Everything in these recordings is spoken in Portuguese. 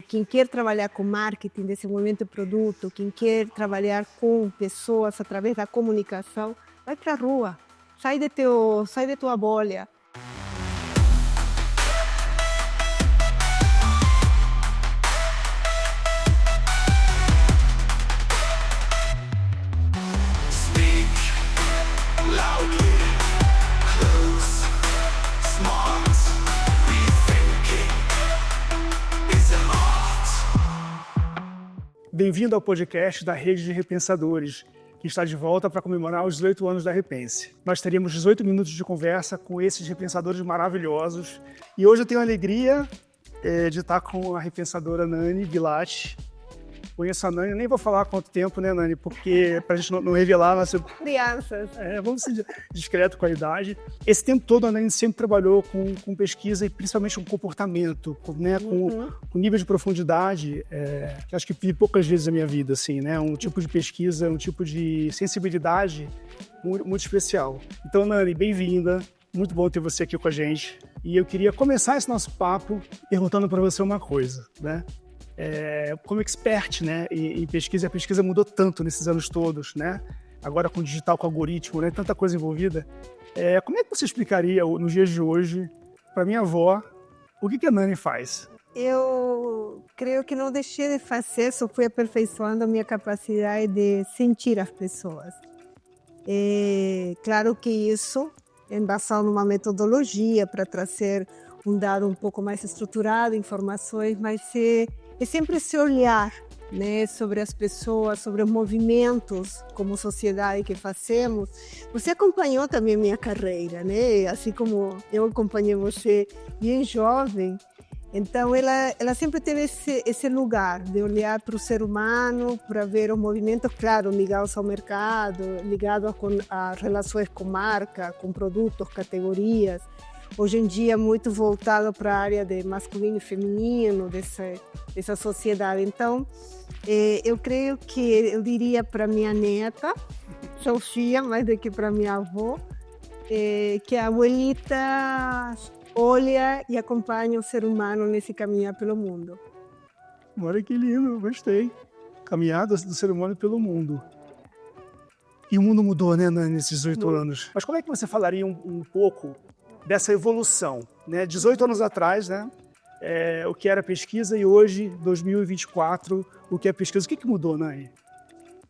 quem quer trabalhar com marketing, desenvolvimento de produto, quem quer trabalhar com pessoas através da comunicação, vai para a rua, sai de tua bolha. Bem-vindo ao podcast da Rede de Repensadores, que está de volta para comemorar os 18 anos da Repense. Nós teríamos 18 minutos de conversa com esses repensadores maravilhosos. E hoje eu tenho a alegria de estar com a repensadora Nani Gilatti. Conheço a Nani, nem vou falar há quanto tempo, né, Nani? Porque para a gente não revelar... Crianças. Vamos ser discreto com a idade. Esse tempo todo a Nani sempre trabalhou com pesquisa e principalmente com comportamento, né, com nível de profundidade, que acho que vi poucas vezes na minha vida, assim, né? Um tipo de pesquisa, um tipo de sensibilidade muito especial. Então, Nani, bem-vinda. Muito bom ter você aqui com a gente. E eu queria começar esse nosso papo perguntando para você uma coisa, né? Como expert, né, em pesquisa, a pesquisa mudou tanto nesses anos todos, né? Agora com digital, com algoritmo, né, tanta coisa envolvida. Como é que você explicaria, nos dias de hoje, para minha avó, o que a Nani faz? Eu creio que não deixei de fazer, só fui aperfeiçoando a minha capacidade de sentir as pessoas. Claro que isso é embasado numa metodologia para trazer um dado um pouco mais estruturado, informações, mas é sempre esse olhar, né, sobre as pessoas, sobre os movimentos como sociedade que fazemos. Você acompanhou também minha carreira, né? Assim como eu acompanhei você bem jovem. Então, ela sempre teve esse lugar de olhar para o ser humano, para ver os movimentos, claro, ligados ao mercado, ligados a relações com marca, com produtos, categorias. Hoje em dia, muito voltado para a área de masculino e feminino, dessa sociedade. Então, eu creio que eu diria para minha neta, Sofia, mais do que para minha avó, que a abuelita olha e acompanha o ser humano nesse caminhar pelo mundo. Olha que lindo, gostei. Caminhadas do ser humano pelo mundo. E o mundo mudou, né, nesses 18 anos. Mas como é que você falaria um pouco dessa evolução, né? 18 anos atrás, né? O que era pesquisa e hoje, 2024, o que é pesquisa. O que mudou, Nani?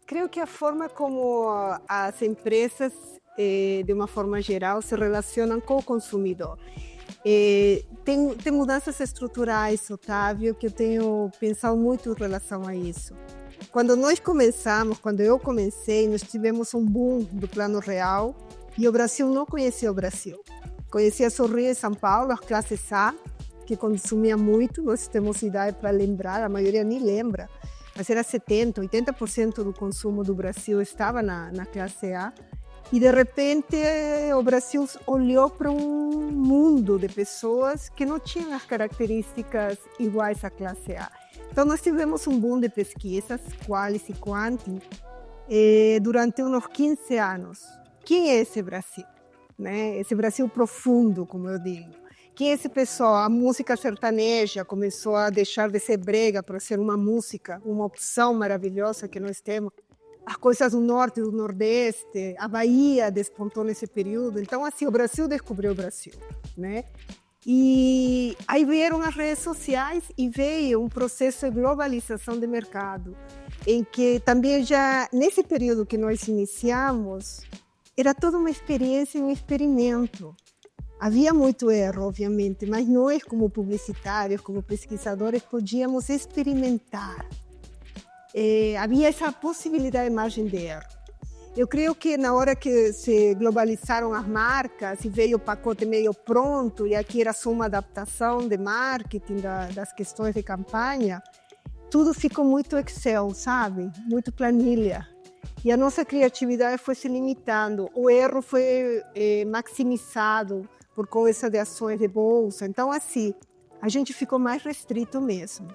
Creio que a forma como as empresas, de uma forma geral, se relacionam com o consumidor. Tem mudanças estruturais, Otávio, que eu tenho pensado muito em relação a isso. Quando eu comecei, nós tivemos um boom do Plano Real e o Brasil não conhecia o Brasil. Conhecia só Rio e São Paulo, as classes A, que consumia muito, nós temos idade para lembrar, a maioria nem lembra, mas era 70%, 80% do consumo do Brasil estava na classe A. E, de repente, o Brasil olhou para um mundo de pessoas que não tinham as características iguais à classe A. Então, nós tivemos um boom de pesquisas, Qualis e Quanti, durante uns 15 anos. Quem é esse Brasil? Né? Esse Brasil profundo, como eu digo. Quem é esse pessoal? A música sertaneja começou a deixar de ser brega para ser uma música, uma opção maravilhosa que nós temos. As coisas do norte, do nordeste, a Bahia despontou nesse período. Então, assim, o Brasil descobriu o Brasil, né? E aí vieram as redes sociais e veio um processo de globalização de mercado, em que também já, nesse período que nós iniciamos, era toda uma experiência e um experimento. Havia muito erro, obviamente, mas nós, como publicitários, como pesquisadores, podíamos experimentar. Havia essa possibilidade de margem de erro. Eu creio que na hora que se globalizaram as marcas e veio o pacote meio pronto, e aqui era só uma adaptação de marketing, das questões de campanha, tudo ficou muito Excel, sabe? Muito planilha. E a nossa criatividade foi se limitando, o erro foi maximizado por causa de ações de bolsa. Então, assim, a gente ficou mais restrito mesmo,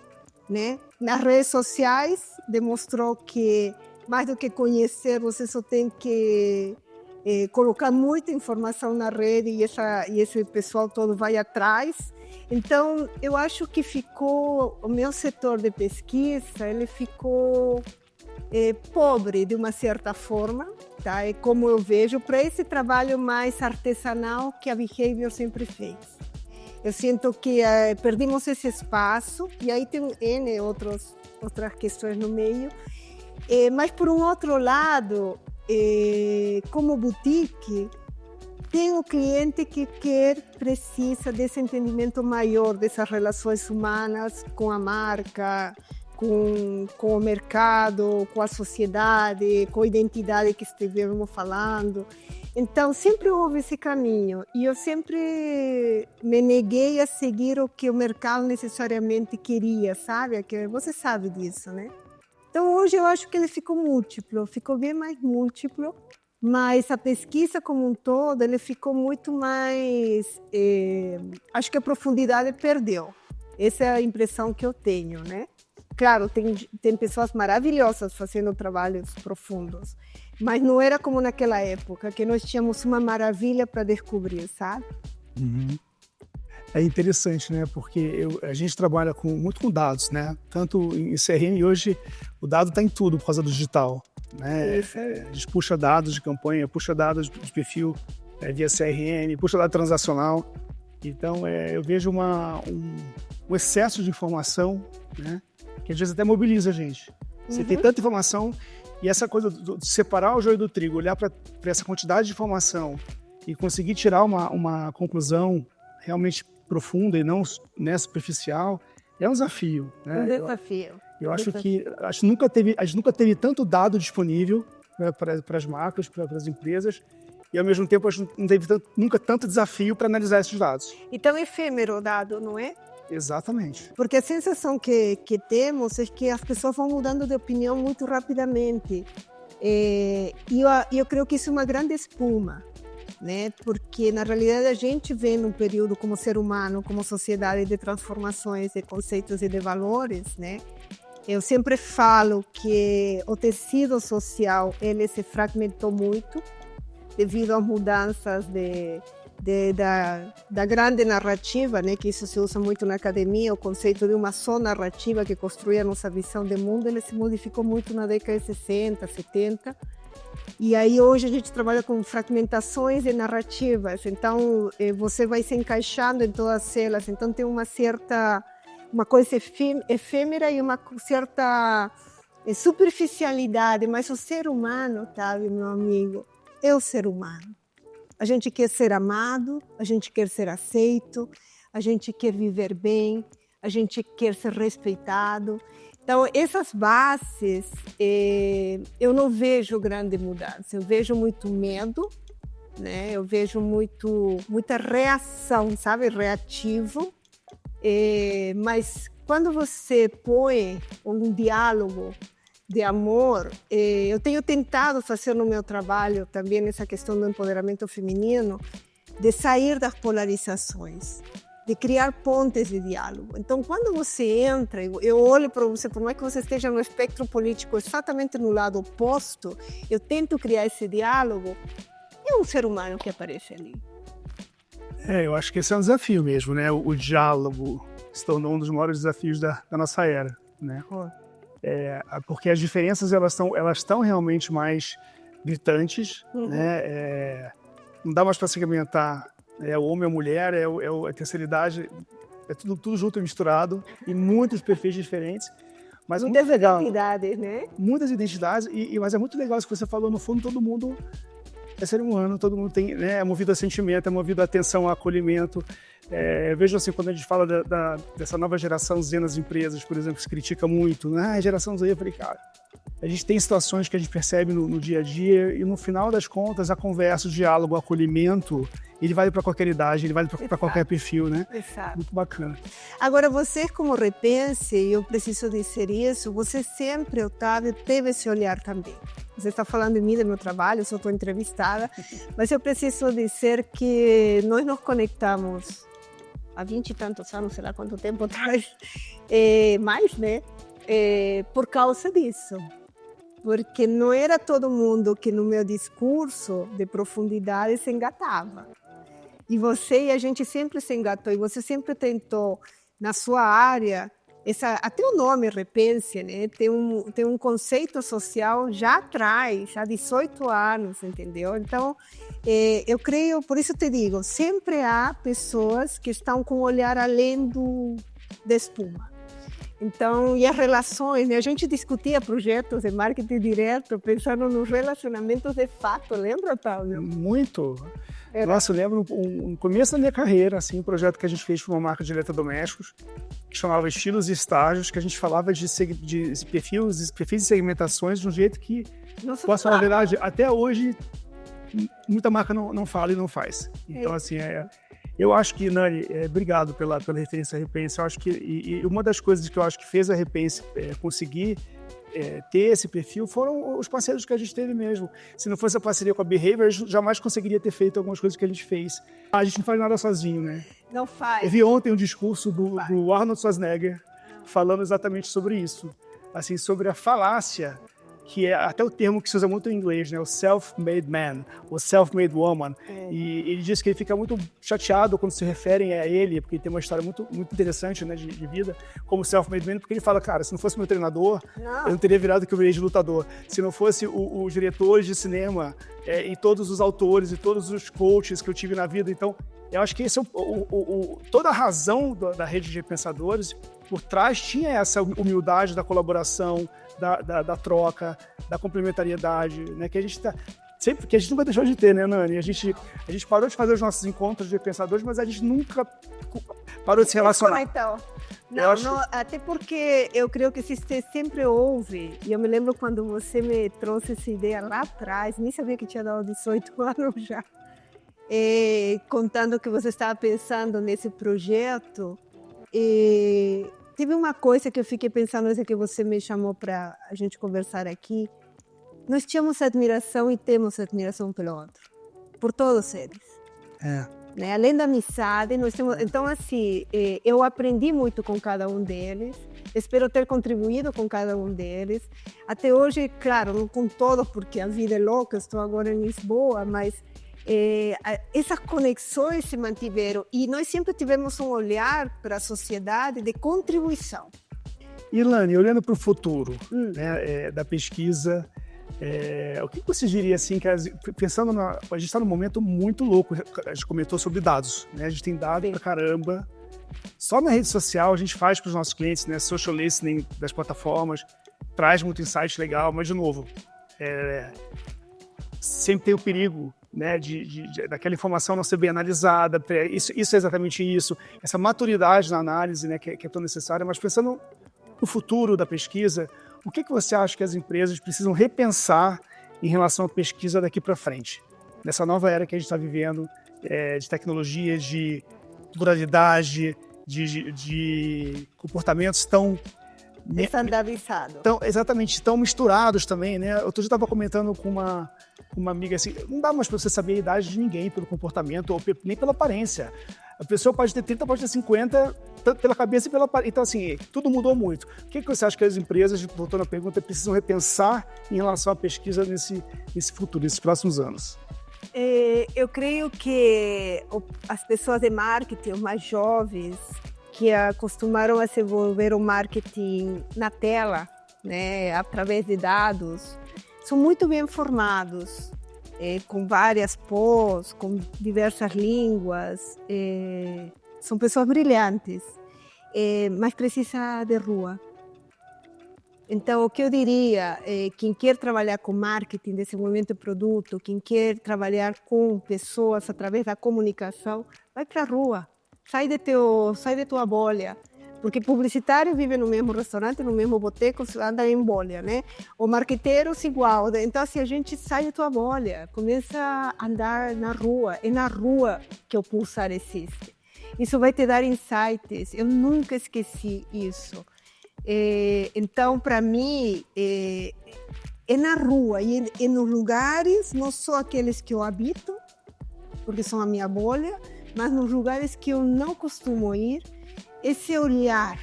né? Nas redes sociais, demonstrou que, mais do que conhecer, você só tem que colocar muita informação na rede e esse pessoal todo vai atrás. Então, eu acho que o meu setor de pesquisa, ele ficou pobre de uma certa forma, tá? É como eu vejo, para esse trabalho mais artesanal que a Behavior sempre fez. Eu sinto que perdemos esse espaço, e aí tem N outras questões no meio, mas por um outro lado, como boutique, tem o cliente que precisa desse entendimento maior dessas relações humanas com a marca, com o mercado, com a sociedade, com a identidade que estivemos falando. Então, sempre houve esse caminho e eu sempre me neguei a seguir o que o mercado necessariamente queria, sabe? Que você sabe disso, né? Então, hoje eu acho que ele ficou bem mais múltiplo, mas a pesquisa como um todo, ele ficou muito mais... acho que a profundidade perdeu. Essa é a impressão que eu tenho, né? Claro, tem pessoas maravilhosas fazendo trabalhos profundos, mas não era como naquela época, que nós tínhamos uma maravilha para descobrir, sabe? Uhum. É interessante, né? Porque a gente trabalha muito com dados, né? Tanto em CRM, e hoje o dado está em tudo por causa do digital, né? A gente puxa dados de campanha, puxa dados de perfil via CRM, puxa dado transacional. Então, eu vejo um excesso de informação, né? Que às vezes até mobiliza a gente. Você tem tanta informação e essa coisa de separar o joio do trigo, olhar para essa quantidade de informação e conseguir tirar uma conclusão realmente profunda e não, né, superficial, é um desafio, né? Um desafio. Eu acho que a gente nunca teve tanto dado disponível, né, para as marcas, para as empresas, e ao mesmo tempo a gente não teve nunca tanto desafio para analisar esses dados. E tão efêmero o dado, não é? Exatamente. Porque a sensação que temos é que as pessoas vão mudando de opinião muito rapidamente. E eu creio que isso é uma grande espuma, né? Porque, na realidade, a gente vê num período como ser humano, como sociedade de transformações de conceitos e de valores, né? Eu sempre falo que o tecido social, ele se fragmentou muito devido às mudanças da grande narrativa, né, que isso se usa muito na academia, o conceito de uma só narrativa que construía a nossa visão de mundo, ele se modificou muito na década de 60, 70, e aí hoje a gente trabalha com fragmentações de narrativas, então você vai se encaixando em todas elas, então tem uma coisa efêmera e uma certa superficialidade, mas o ser humano, tá, meu amigo, é o ser humano. A gente quer ser amado, a gente quer ser aceito, a gente quer viver bem, a gente quer ser respeitado. Então, essas bases, eu não vejo grande mudança. Eu vejo muito medo, né? Eu vejo muita reação, sabe? Reativo. Mas quando você põe um diálogo de amor, eu tenho tentado fazer no meu trabalho também nessa questão do empoderamento feminino, de sair das polarizações, de criar pontes de diálogo. Então, quando você entra, eu olho para você, por mais que você esteja no espectro político exatamente no lado oposto, eu tento criar esse diálogo, é um ser humano que aparece ali. Eu acho que esse é um desafio mesmo, né? O diálogo se tornou um dos maiores desafios da nossa era, né? Porque as diferenças elas estão realmente mais gritantes, né? Não dá mais para segmentar o homem e a mulher, a terceira idade, é tudo junto e misturado, e muitos perfis diferentes. Mas é muito legal. Identidades, né? Muitas identidades, mas é muito legal isso que você falou. No fundo, todo mundo é ser humano, todo mundo é movido a sentimento, é movido a atenção, a acolhimento. Eu vejo assim, quando a gente fala dessa nova geração Z nas empresas, por exemplo, que se critica muito, a geração Z, eu falei, cara, a gente tem situações que a gente percebe no dia a dia e no final das contas a conversa, o diálogo, o acolhimento, ele vale para qualquer idade, ele vale para qualquer perfil, né? Exato. Muito bacana. Agora, você como Repense, e eu preciso dizer isso, você sempre, Otávio, teve esse olhar também. Você está falando de mim, do meu trabalho, eu sou tua entrevistada, mas eu preciso dizer que nós nos conectamos há 20 e tantos anos, sei lá quanto tempo atrás, mais, né? Por causa disso. Porque não era todo mundo que no meu discurso de profundidade se engatava. E a gente sempre se engatou, e você sempre tentou, na sua área, até o nome Repense, né? Tem um conceito social já atrás, há 18 anos, entendeu? Então, eu creio, por isso te digo, sempre há pessoas que estão com um olhar além da espuma. Então, e as relações, né? A gente discutia projetos de marketing direto, pensando nos relacionamentos de fato, lembra, Otávio? Muito. Nossa, eu lembro no começo da minha carreira, assim, um projeto que a gente fez para uma marca de eletrodomésticos, que chamava Estilos e Estágios, que a gente falava de perfis e segmentações de um jeito que, posso falar a verdade, até hoje, muita marca não fala e não faz. Então, assim, eu acho que, Nani, obrigado pela referência à Repense. Eu acho que, e uma das coisas que eu acho que fez a Repense conseguir ter esse perfil foram os parceiros que a gente teve mesmo. Se não fosse a parceria com a Behavior, a gente jamais conseguiria ter feito algumas coisas que a gente fez. A gente não faz nada sozinho, né? Não faz. Eu vi ontem um discurso do Arnold Schwarzenegger falando exatamente sobre isso. Assim, sobre a falácia, que é até o termo que se usa muito em inglês, né? O self-made man, o self-made woman. E ele diz que ele fica muito chateado quando se referem a ele, porque ele tem uma história muito, muito interessante, né, de vida, como self-made man, porque ele fala, cara, se não fosse meu treinador, eu não teria virado o que eu virei de lutador. Se não fosse os diretores de cinema e todos os autores e todos os coaches que eu tive na vida. Então, eu acho que esse é toda a razão da rede de pensadores. Por trás tinha essa humildade da colaboração, da troca, da complementariedade, né? Que a gente nunca deixou de ter, né, Nani? A gente parou de fazer os nossos encontros de pensadores, mas a gente nunca parou de se relacionar. Então, não, até porque eu creio que sempre houve, e eu me lembro quando você me trouxe essa ideia lá atrás, nem sabia que tinha dado 18 anos já, contando que você estava pensando nesse projeto. E teve uma coisa que eu fiquei pensando, essa que você me chamou para a gente conversar aqui. Nós tínhamos admiração e temos admiração pelo outro, por todos eles. Né? Além da amizade, nós temos. Então, assim, eu aprendi muito com cada um deles. Espero ter contribuído com cada um deles. Até hoje, claro, não com todos, porque a vida é louca. Estou agora em Lisboa, mas essas conexões se mantiveram e nós sempre tivemos um olhar para a sociedade de contribuição. Ilane, olhando para o futuro, né, da pesquisa, o que você diria assim, pensando a gente está num momento muito louco, a gente comentou sobre dados, né? A gente tem dado pra caramba, só na rede social a gente faz para os nossos clientes, né, social listening das plataformas, traz muito insight legal, mas de novo, sempre tem o perigo, né, daquela informação não ser bem analisada. Isso é exatamente isso, essa maturidade na análise, né, que é tão necessária. Mas pensando no futuro da pesquisa, o que você acha que as empresas precisam repensar em relação à pesquisa daqui para frente? Nessa nova era que a gente está vivendo, de tecnologias, de pluralidade, de comportamentos tão Estandardizado. Exatamente, tão misturados também, né? Outro dia eu estava comentando com uma amiga assim, não dá mais para você saber a idade de ninguém pelo comportamento ou nem pela aparência. A pessoa pode ter 30, pode ter 50, tanto pela cabeça e pela aparência. Então, assim, tudo mudou muito. O que você acha que as empresas, voltando à pergunta, precisam repensar em relação à pesquisa nesse futuro, nesses próximos anos? Eu creio que as pessoas de marketing, os mais jovens, que acostumaram a se envolver o marketing na tela, né, através de dados, são muito bem formados, com várias pós, com diversas línguas, são pessoas brilhantes, mas precisa de rua. Então, o que eu diria, quem quer trabalhar com marketing, desenvolvimento de produto, quem quer trabalhar com pessoas através da comunicação, vai para a rua. Sai de tua bolha, porque publicitário vive no mesmo restaurante, no mesmo boteco, anda em bolha, né? O marqueteiros igual. Então, assim, a gente sai da tua bolha, começa a andar na rua. É na rua que o Pulsar existe. Isso vai te dar insights. Eu nunca esqueci isso. Então, para mim, é na rua e nos lugares, não só aqueles que eu habito, porque são a minha bolha, mas nos lugares que eu não costumo ir, esse olhar,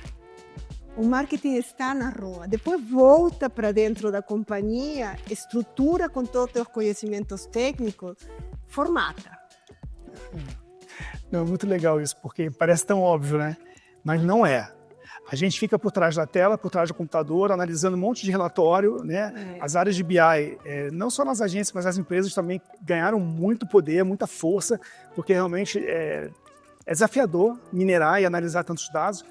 o marketing está na rua, depois volta para dentro da companhia, estrutura com todos os teus conhecimentos técnicos, formata. Não, muito legal isso, porque parece tão óbvio, né? Mas não é. A gente fica por trás da tela, por trás do computador, analisando um monte de relatório, né? As áreas de BI, não só nas agências, mas as empresas também ganharam muito poder, muita força, porque realmente é desafiador minerar e analisar tantos dados.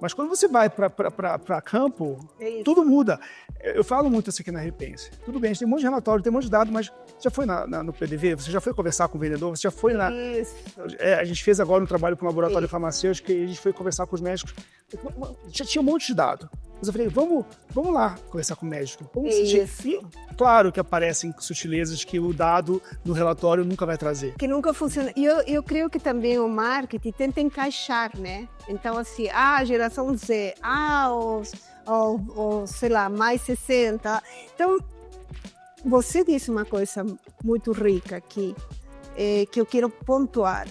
Mas quando você vai para campo, tudo muda. Eu falo muito isso aqui na Repense. Tudo bem, a gente tem um monte de relatório, tem um monte de dados, mas você já foi no PDV? Você já foi conversar com o vendedor? Você já foi na... Isso. A gente fez agora um trabalho para um laboratório farmacêutico e a gente foi conversar com os médicos. Já tinha um monte de dados. Mas eu falei, vamos lá conversar com o médico. E, claro que aparecem sutilezas que o dado no relatório nunca vai trazer. Que nunca funciona. E eu creio que também o marketing tenta encaixar, né? Então, assim, a geração Z, sei lá, mais 60. Então, você disse uma coisa muito rica aqui, que eu quero pontuar.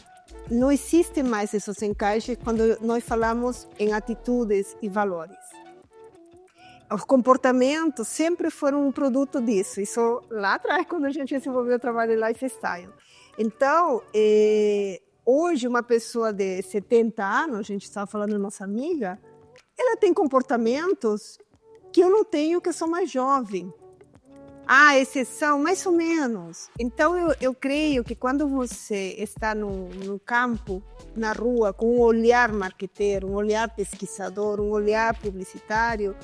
Não existe mais esses encaixes quando nós falamos em atitudes e valores. Os comportamentos sempre foram um produto disso. Isso lá atrás, quando a gente desenvolveu o trabalho de lifestyle. Então, hoje, uma pessoa de 70 anos, a gente estava falando da nossa amiga, ela tem comportamentos que eu não tenho, que eu sou mais jovem. Exceção, mais ou menos. Então, eu creio que quando você está no campo, na rua, com um olhar marqueteiro, um olhar pesquisador, um olhar publicitário,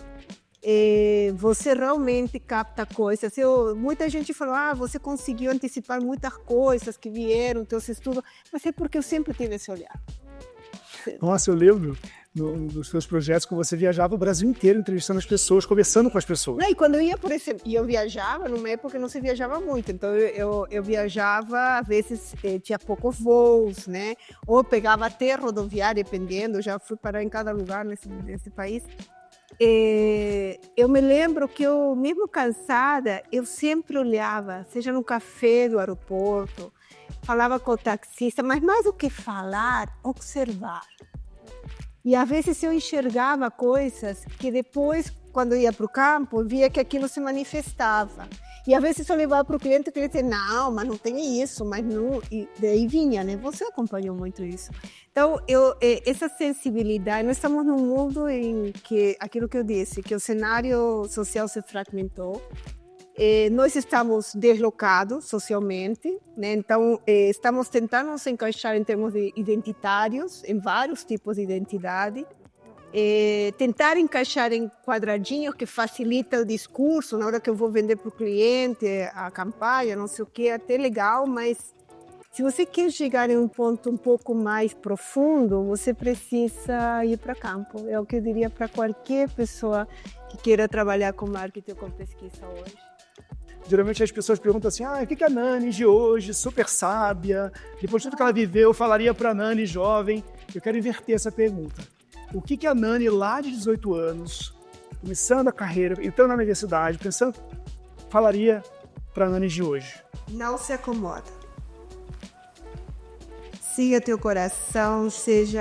você realmente capta coisas. Muita gente falou, você conseguiu antecipar muitas coisas que vieram, teus estudos, mas é porque eu sempre tive esse olhar. Nossa, eu lembro dos seus projetos que você viajava o Brasil inteiro entrevistando as pessoas, conversando com as pessoas. E quando eu ia, por exemplo, eu viajava numa época que não se viajava muito, então eu viajava, às vezes tinha poucos voos, né? Ou pegava até rodoviária, dependendo, eu já fui parar em cada lugar nesse país. Eu me lembro que eu, mesmo cansada, eu sempre olhava, seja no café do aeroporto, falava com o taxista, mas mais do que falar, observar. E às vezes eu enxergava coisas que depois, quando eu ia para o campo, eu via que aquilo se manifestava. E às vezes eu levava para o cliente dizia, não, mas não tem isso, mas não... E daí vinha, né? Você acompanhou muito isso. Então, essa sensibilidade, nós estamos num mundo em que, aquilo que eu disse, que o cenário social se fragmentou, nós estamos deslocados socialmente, né? Então estamos tentando nos encaixar em termos de identitários, em vários tipos de identidade, tentar encaixar em quadradinhos que facilita o discurso, na hora que eu vou vender para o cliente, a campanha, não sei o que, é até legal, mas se você quer chegar em um ponto um pouco mais profundo, você precisa ir para campo. É o que eu diria para qualquer pessoa que queira trabalhar com marketing ou com pesquisa hoje. Geralmente as pessoas perguntam assim, o que a Nani de hoje, super sábia, depois de tudo que ela viveu, falaria para a Nani jovem? Eu quero inverter essa pergunta. O que a Nani lá de 18 anos, começando a carreira, entrando na universidade, falaria para a Nani de hoje? Não se acomoda. Siga teu coração,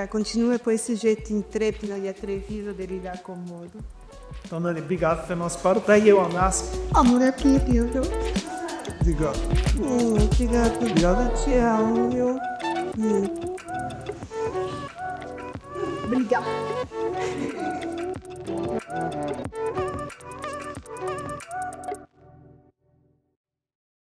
continue com esse jeito intrépido e atrevido de lidar com o mundo. Então, Nani, obrigado pelo nosso papo. Daí eu abraço. Amor é querido. Obrigado. Obrigado. Obrigado. Te amo, viu? Obrigada.